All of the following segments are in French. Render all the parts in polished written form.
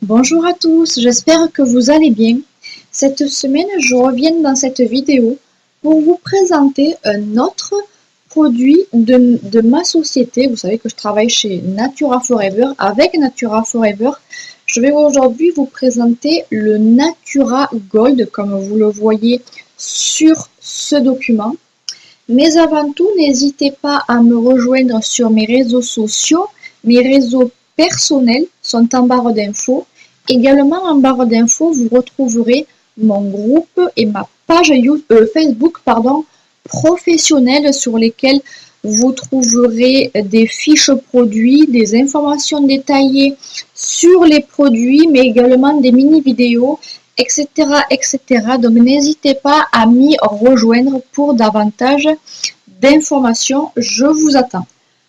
Bonjour à tous, j'espère que vous allez bien. Cette semaine, je reviens dans cette vidéo pour vous présenter un autre produit de ma société. Vous savez que je travaille chez Natura Forever. Avec Natura Forever, je vais aujourd'hui vous présenter le Natura Gold, comme vous le voyez sur ce document. Mais avant tout, n'hésitez pas à me rejoindre sur mes réseaux sociaux. Mes réseaux personnels sont en barre d'infos. Également en barre d'infos, vous retrouverez mon groupe et ma page Facebook professionnelle sur lesquelles vous trouverez des fiches produits, des informations détaillées sur les produits, mais également des mini-vidéos, etc., etc. Donc n'hésitez pas à m'y rejoindre pour davantage d'informations. Je vous attends.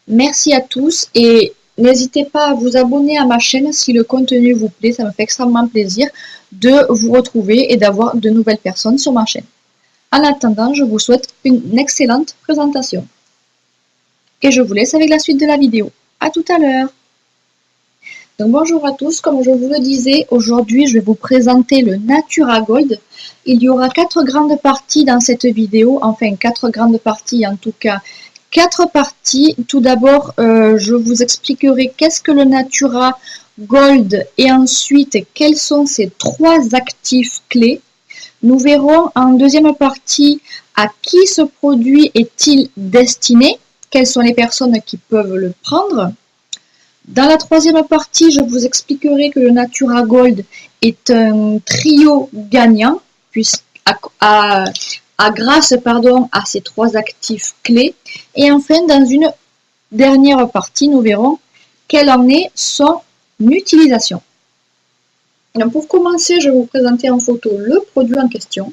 Merci à tous et n'hésitez pas à vous abonner à ma chaîne si le contenu vous plaît. Ça me fait extrêmement plaisir de vous retrouver et d'avoir de nouvelles personnes sur ma chaîne. En attendant, je vous souhaite une excellente présentation. Et je vous laisse avec la suite de la vidéo. À tout à l'heure. Donc bonjour à tous, comme je vous le disais, aujourd'hui je vais vous présenter le Natura Gold. Il y aura 4 grandes parties dans cette vidéo, enfin 4 grandes parties en tout cas. 4 parties. Tout d'abord, je vous expliquerai qu'est-ce que le Natura Gold et ensuite quels sont ces 3 actifs clés. Nous verrons en deuxième partie à qui ce produit est-il destiné, quelles sont les personnes qui peuvent le prendre. Dans la troisième partie, je vous expliquerai que le Natura Gold est un trio gagnant, grâce à ces 3 actifs clés. Et enfin, dans une dernière partie, nous verrons quelle en est son utilisation. Donc pour commencer, je vais vous présenter en photo le produit en question.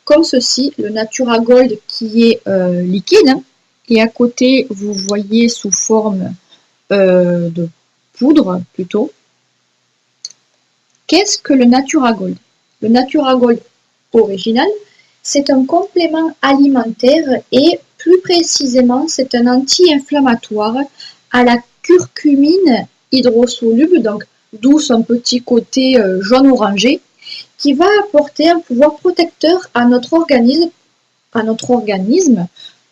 Comme ceci, le Natura Gold qui est liquide. Et à côté, vous voyez sous forme de poudre plutôt. Qu'est-ce que le Natura Gold? Le Natura Gold original, c'est un complément alimentaire et plus précisément, c'est un anti-inflammatoire à la curcumine hydrosoluble, donc d'où son petit côté jaune-orangé, qui va apporter un pouvoir protecteur à notre organisme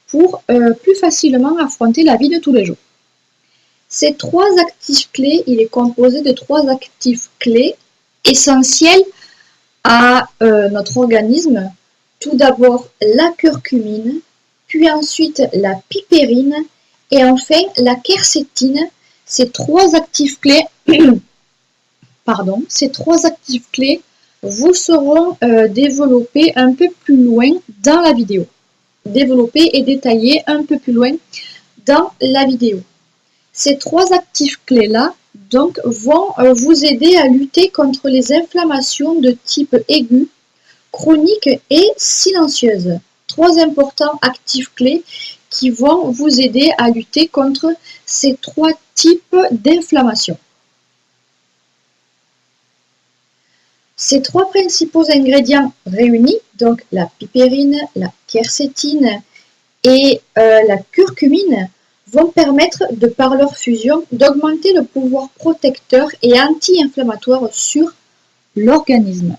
pour plus facilement affronter la vie de tous les jours. Ces 3 actifs clés, il est composé de 3 actifs clés essentiels à notre organisme. Tout d'abord la curcumine, puis ensuite la pipérine et enfin la quercétine. Ces 3 actifs clés, vous seront développés un peu plus loin dans la vidéo. Développés et détaillés un peu plus loin dans la vidéo. Ces 3 actifs clés-là donc vont vous aider à lutter contre les inflammations de type aigu, chronique et silencieuse. 3 importants actifs clés qui vont vous aider à lutter contre ces 3 types d'inflammation. Ces 3 principaux ingrédients réunis, donc la pipérine, la quercétine et la curcumine, vont permettre, de par leur fusion, d'augmenter le pouvoir protecteur et anti-inflammatoire sur l'organisme.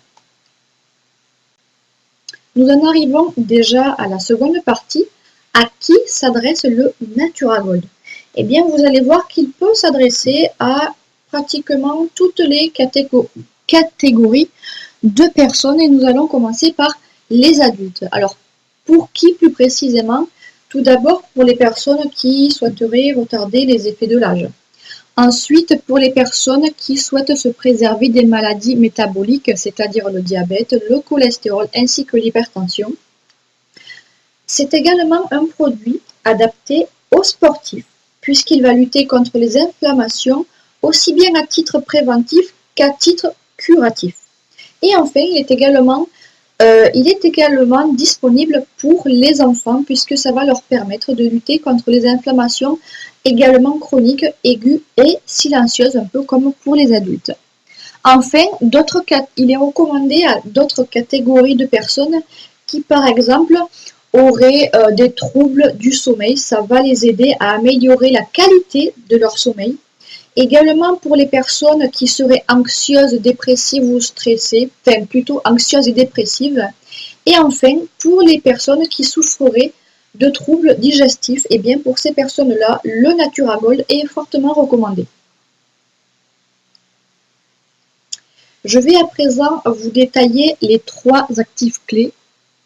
Nous en arrivons déjà à la seconde partie. À qui s'adresse le Natura Gold? Eh bien, vous allez voir qu'il peut s'adresser à pratiquement toutes les catégories de personnes et nous allons commencer par les adultes. Alors, pour qui plus précisément? Tout d'abord pour les personnes qui souhaiteraient retarder les effets de l'âge. Ensuite, pour les personnes qui souhaitent se préserver des maladies métaboliques, c'est-à-dire le diabète, le cholestérol ainsi que l'hypertension. C'est également un produit adapté aux sportifs, puisqu'il va lutter contre les inflammations aussi bien à titre préventif qu'à titre curatif. Et enfin, il est également disponible pour les enfants puisque ça va leur permettre de lutter contre les inflammations également chroniques, aiguës et silencieuses, un peu comme pour les adultes. Enfin, il est recommandé à d'autres catégories de personnes qui, par exemple, auraient des troubles du sommeil. Ça va les aider à améliorer la qualité de leur sommeil. Également pour les personnes qui seraient anxieuses, dépressives ou stressées, enfin plutôt anxieuses et dépressives. Et enfin, pour les personnes qui souffreraient de troubles digestifs, et bien pour ces personnes-là, le Natura Gold est fortement recommandé. Je vais à présent vous détailler les 3 actifs clés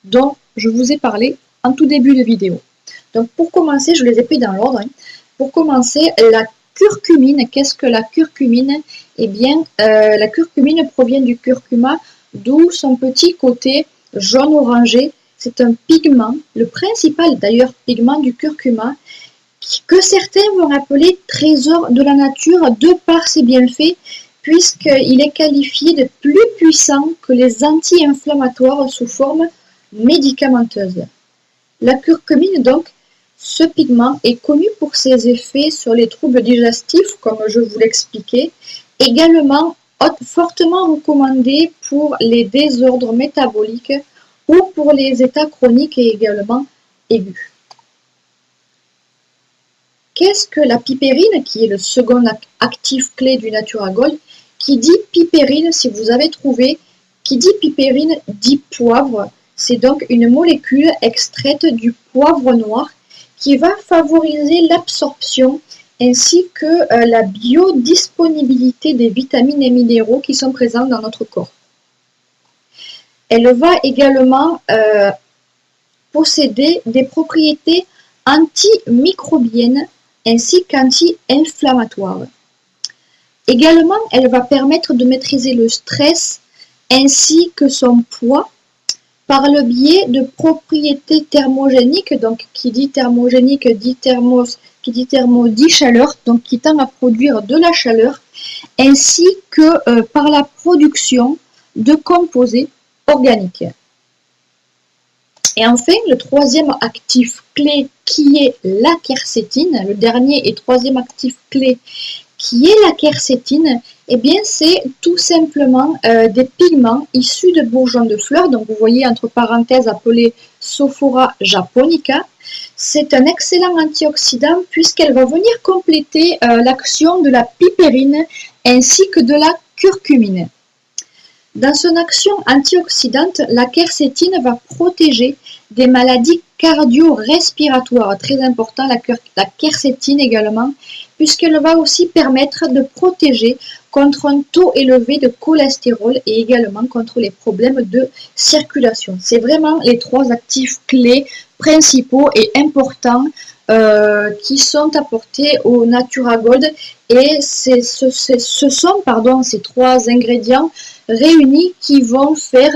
dont je vous ai parlé en tout début de vidéo. Donc pour commencer, je les ai pris dans l'ordre. Pour commencer, la curcumine. Qu'est-ce que la curcumine? Eh bien, la curcumine provient du curcuma, d'où son petit côté jaune-orangé. C'est un pigment, le principal d'ailleurs pigment du curcuma, que certains vont appeler trésor de la nature de par ses bienfaits, puisqu'il est qualifié de plus puissant que les anti-inflammatoires sous forme médicamenteuse. La curcumine, donc, ce pigment est connu pour ses effets sur les troubles digestifs, comme je vous l'expliquais, également fortement recommandé pour les désordres métaboliques ou pour les états chroniques et également aigus. Qu'est-ce que la pipérine, qui est le second actif clé du Natura Gold? Qui dit pipérine, si vous avez trouvé, qui dit pipérine dit poivre. C'est donc une molécule extraite du poivre noir qui va favoriser l'absorption ainsi que la biodisponibilité des vitamines et minéraux qui sont présents dans notre corps. Elle va également posséder des propriétés antimicrobiennes ainsi qu'anti-inflammatoires. Également, elle va permettre de maîtriser le stress ainsi que son poids par le biais de propriétés thermogéniques. Donc qui dit thermogénique dit thermo dit chaleur, donc qui tend à produire de la chaleur, ainsi que par la production de composés organiques. Et enfin, le troisième actif clé qui est la quercétine, le dernier et troisième actif clé qui est la quercétine, eh bien c'est tout simplement des pigments issus de bourgeons de fleurs, donc vous voyez entre parenthèses appelé Sophora japonica. C'est un excellent antioxydant puisqu'elle va venir compléter l'action de la pipérine ainsi que de la curcumine. Dans son action antioxydante, la quercétine va protéger des maladies cardio-respiratoires. Très important, la quercétine également, puisqu'elle va aussi permettre de protéger contre un taux élevé de cholestérol et également contre les problèmes de circulation. C'est vraiment les 3 actifs clés principaux et importants qui sont apportés au Natura Gold, et ce sont ces 3 ingrédients réunis qui vont faire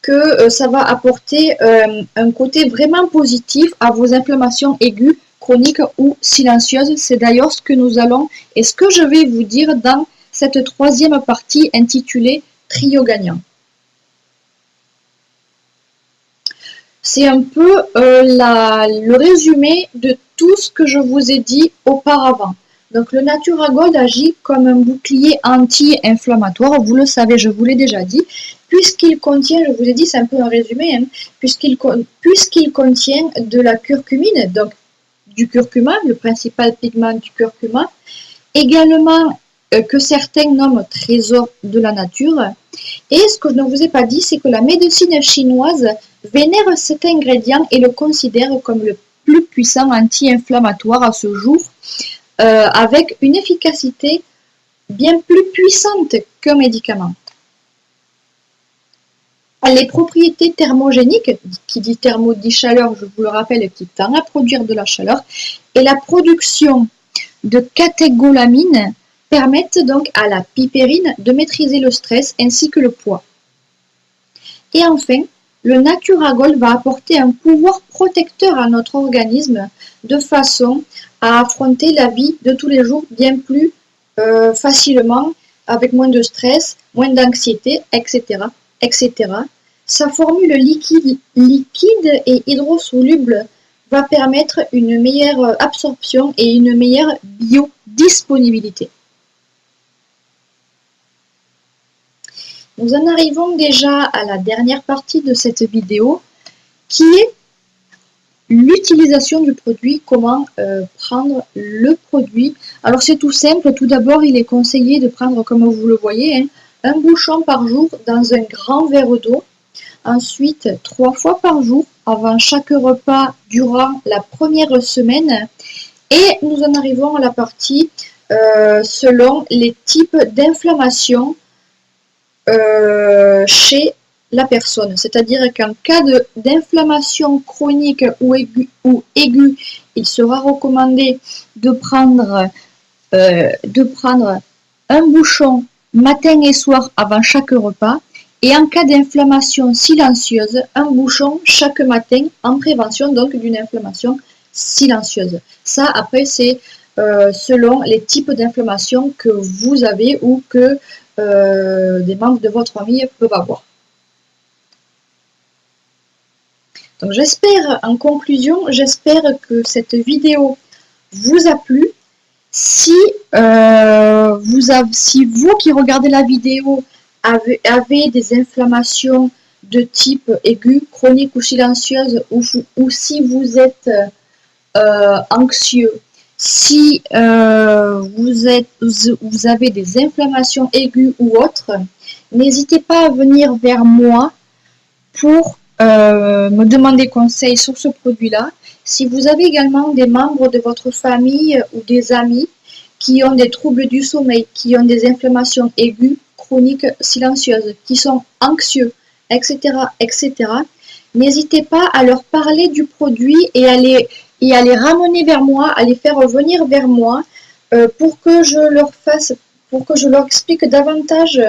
que ça va apporter un côté vraiment positif à vos inflammations aiguës, chroniques ou silencieuses. C'est d'ailleurs ce que nous allons et ce que je vais vous dire dans cette 3e partie intitulée Trio gagnant. C'est un peu le résumé de tout ce que je vous ai dit auparavant. Donc le Natura Gold agit comme un bouclier anti-inflammatoire, vous le savez, je vous l'ai déjà dit, puisqu'il contient, je vous ai dit, c'est un peu un résumé, puisqu'il contient de la curcumine, donc du curcuma, le principal pigment du curcuma, également que certains nomment trésor de la nature. Et ce que je ne vous ai pas dit, c'est que la médecine chinoise vénère cet ingrédient et le considère comme le plus puissant anti-inflammatoire à ce jour, avec une efficacité bien plus puissante qu'un médicament. Les propriétés thermogéniques, qui dit thermo dit chaleur, je vous le rappelle, qui tend à produire de la chaleur, et la production de catécholamine permettent donc à la pipérine de maîtriser le stress ainsi que le poids. Et enfin, le Natura Gold va apporter un pouvoir protecteur à notre organisme de façon à affronter la vie de tous les jours bien plus facilement, avec moins de stress, moins d'anxiété, etc., etc. Sa formule liquide et hydrosoluble va permettre une meilleure absorption et une meilleure biodisponibilité. Nous en arrivons déjà à la dernière partie de cette vidéo, qui est l'utilisation du produit, comment prendre le produit. Alors c'est tout simple, tout d'abord il est conseillé de prendre, comme vous le voyez, hein, un bouchon par jour dans un grand verre d'eau. Ensuite, 3 fois par jour, avant chaque repas durant la première semaine. Et nous en arrivons à la partie selon les types d'inflammation chez la personne. C'est-à-dire qu'en cas d'inflammation chronique ou aiguë, il sera recommandé de prendre un bouchon matin et soir avant chaque repas. Et en cas d'inflammation silencieuse, un bouchon chaque matin en prévention donc d'une inflammation silencieuse. Ça, après, c'est selon les types d'inflammation que vous avez ou que des membres de votre famille peuvent avoir. Donc j'espère, en conclusion, j'espère que cette vidéo vous a plu. Si vous qui regardez la vidéo avez des inflammations de type aigu, chronique ou silencieuse, ou si vous êtes anxieux, si vous avez des inflammations aiguës ou autres, n'hésitez pas à venir vers moi pour me demander conseil sur ce produit-là. Si vous avez également des membres de votre famille ou des amis qui ont des troubles du sommeil, qui ont des inflammations aiguës, chroniques, silencieuses, qui sont anxieux, etc., etc., n'hésitez pas à leur parler du produit et à les ramener vers moi, à les faire revenir vers moi pour que je leur explique davantage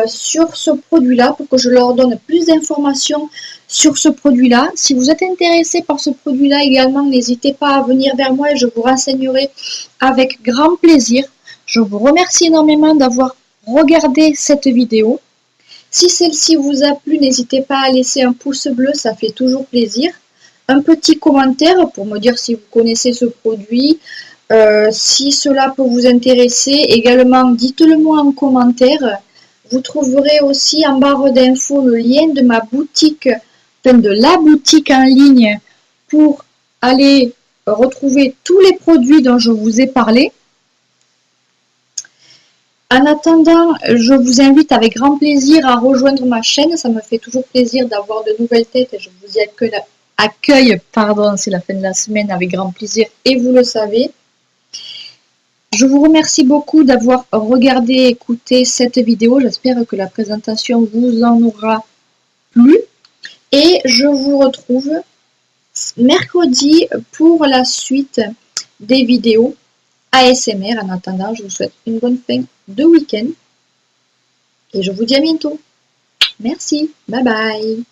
sur ce produit-là, pour que je leur donne plus d'informations sur ce produit-là. Si vous êtes intéressé par ce produit-là également, n'hésitez pas à venir vers moi et je vous renseignerai avec grand plaisir. Je vous remercie énormément d'avoir regardé cette vidéo. Si celle-ci vous a plu, n'hésitez pas à laisser un pouce bleu, ça fait toujours plaisir. Un petit commentaire pour me dire si vous connaissez ce produit, si cela peut vous intéresser. Également, dites-le moi en commentaire. Vous trouverez aussi en barre d'infos le lien de ma boutique, de la boutique en ligne pour aller retrouver tous les produits dont je vous ai parlé. En attendant, je vous invite avec grand plaisir à rejoindre ma chaîne. Ça me fait toujours plaisir d'avoir de nouvelles têtes et je vous y accueille, c'est la fin de la semaine, avec grand plaisir et vous le savez. Je vous remercie beaucoup d'avoir regardé et écouté cette vidéo. J'espère que la présentation vous en aura plu. Et je vous retrouve mercredi pour la suite des vidéos ASMR. En attendant, je vous souhaite une bonne fin de week-end. Et je vous dis à bientôt. Merci. Bye bye.